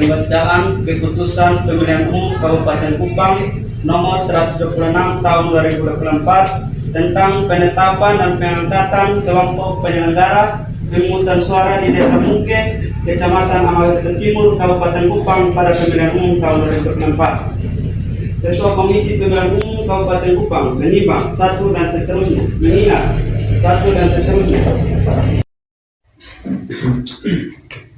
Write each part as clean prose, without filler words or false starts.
Pembacaan Keputusan Pemilihan Umum Kabupaten Kupang Nomor 126 Tahun 2024 tentang penetapan dan pengangkatan kelompok penyelenggara pemungutan suara di Desa Mungke, Kecamatan Amawetan Timur, Kabupaten Kupang pada pemilihan umum tahun 2024. Ketua Komisi Pemilihan Umum Kabupaten Kupang menimbang satu dan seterusnya, mengingat satu dan seterusnya.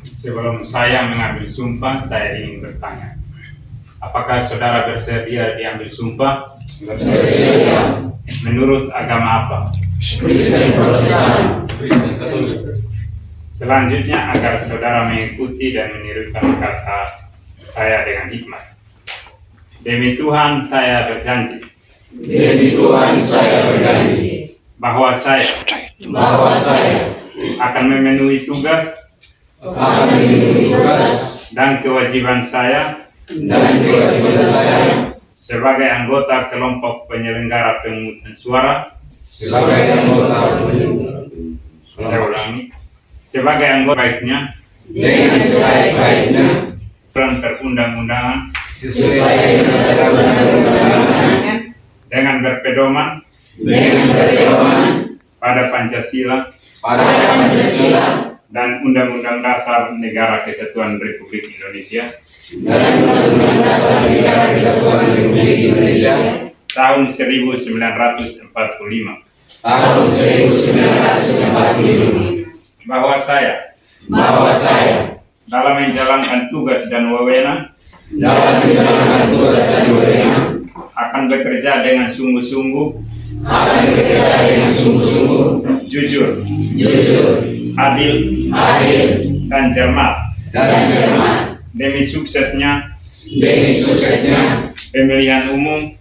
Sebelum saya mengambil sumpah, saya ingin bertanya, apakah saudara bersedia diambil sumpah? Bersedia. Menurut agama apa? Kristen Protestan. Selanjutnya, agar saudara mengikuti dan menirukan kata saya dengan hikmat. Demi Tuhan saya berjanji. Demi Tuhan saya berjanji. Bahwa saya akan memenuhi tugas dan kewajiban saya sebagai anggota kelompok penyelenggara pemungutan suara. Saya ulangi. Sebagai anggota baiknya dengan sebaik-baiknya dan perundang-undangan sesuai dengan perundang-undangan dengan berpedoman pada Pancasila dan Undang-Undang Dasar Negara Kesatuan Republik Indonesia tahun 1945. Bahwa saya dalam menjalankan tugas dan wewenang akan bekerja dengan sungguh-sungguh, jujur, adil, dan cermat demi suksesnya pemilihan umum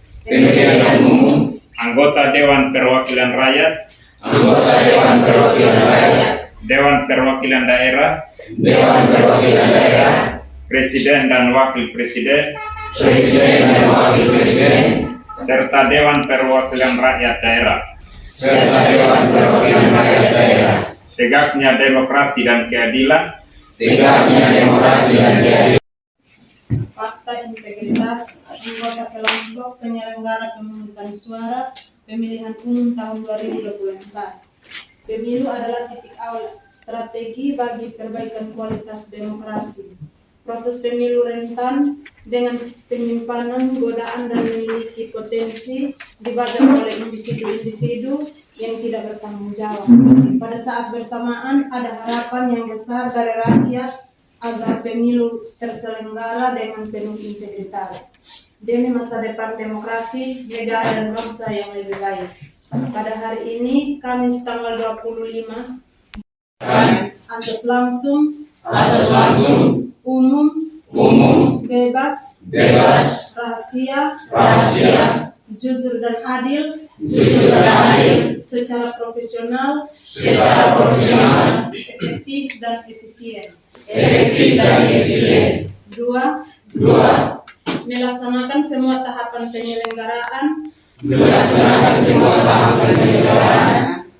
anggota Dewan Perwakilan Rakyat, Dewan Perwakilan Daerah, Presiden dan Wakil Presiden, serta Dewan Perwakilan Rakyat Daerah. Tegaknya demokrasi dan keadilan. Fakta integritas anggota kelompok penyelenggara pemungutan suara pemilihan umum tahun 2024. Pemilu adalah titik awal strategi bagi perbaikan kualitas demokrasi. Proses pemilu rentan dengan penyimpanan, godaan, dan memiliki potensi dibajak oleh individu-individu yang tidak bertanggung jawab. Pada saat bersamaan, ada harapan yang besar dari rakyat agar pemilu terselenggara dengan penuh integritas demi masa depan demokrasi, negara, dan bangsa yang lebih baik. Pada hari ini, Kamis tanggal 25, asas langsung, umum, bebas, rahasia, jujur dan adil, secara profesional, efektif dan efisien. Dua, melaksanakan semua tahapan penyelenggaraan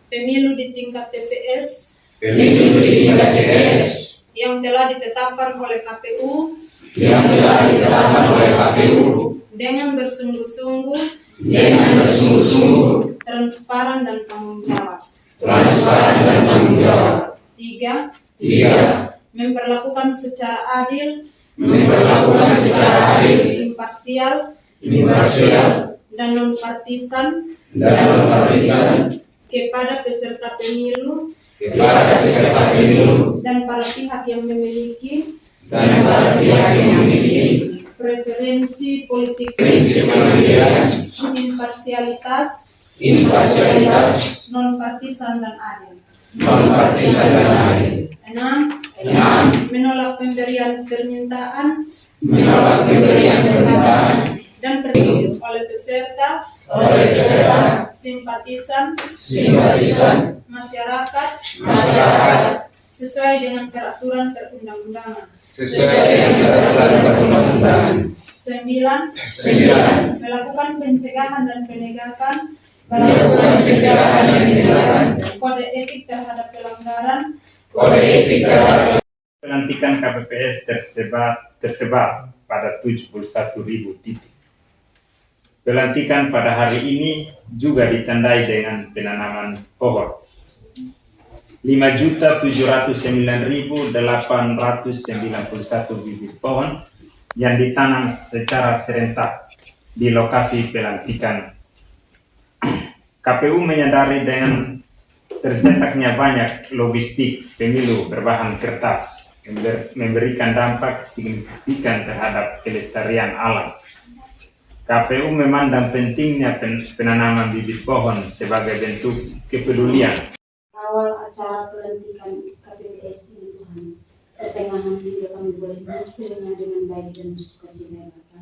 pemilu di tingkat TPS yang telah ditetapkan oleh KPU dengan bersungguh-sungguh, transparan dan tanggung jawab. Tiga, memperlakukan secara adil, imparsial, dan non-partisan kepada peserta pemilu dan para pihak yang memiliki preferensi politik, imparsialitas, non-partisan dan adil. 6. Menolak pemberian permintaan dan terpilih oleh peserta, simpatisan, masyarakat, sesuai dengan peraturan perundang-undangan. 9. Melakukan pencegahan dan penegakan kode etik terhadap pelanggaran pelantikan KPPS tersebar pada 71.000 titik. Pelantikan pada hari ini juga ditandai dengan penanaman pohon. 5.709.891 bibit pohon yang ditanam secara serentak di lokasi pelantikan. KPU menyadari dengan tercetaknya banyak logistik pemilu berbahan kertas memberikan dampak signifikan terhadap kelestarian alam. KPU memandang pentingnya penanaman bibit pohon sebagai bentuk kepedulian. Awal acara pelantikan KPPS ini Tuhan, pertengahan hingga kami boleh menerima dengan baik dan bersukacita Bapa.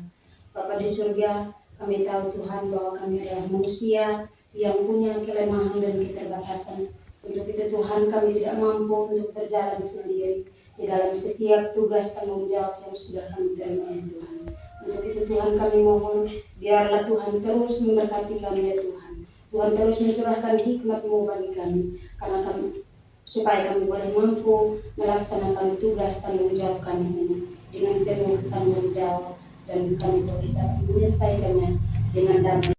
Bapa di surga, kami tahu Tuhan bahwa kami adalah manusia yang punya kelemahan dan keterbatasan. Untuk itu Tuhan, kami tidak mampu untuk berjalan sendiri di dalam setiap tugas tanggung jawab yang sudah kami terima Tuhan. Untuk itu Tuhan, kami mohon biarlah Tuhan terus memberkati kami ya Tuhan. Tuhan terus mencurahkan hikmat-Mu bagi kami, karena supaya kami boleh mampu melaksanakan tugas tanggung jawab kami ini dengan penuh tanggung jawab, dan kami boleh dapat menyelesaikannya dengan damai.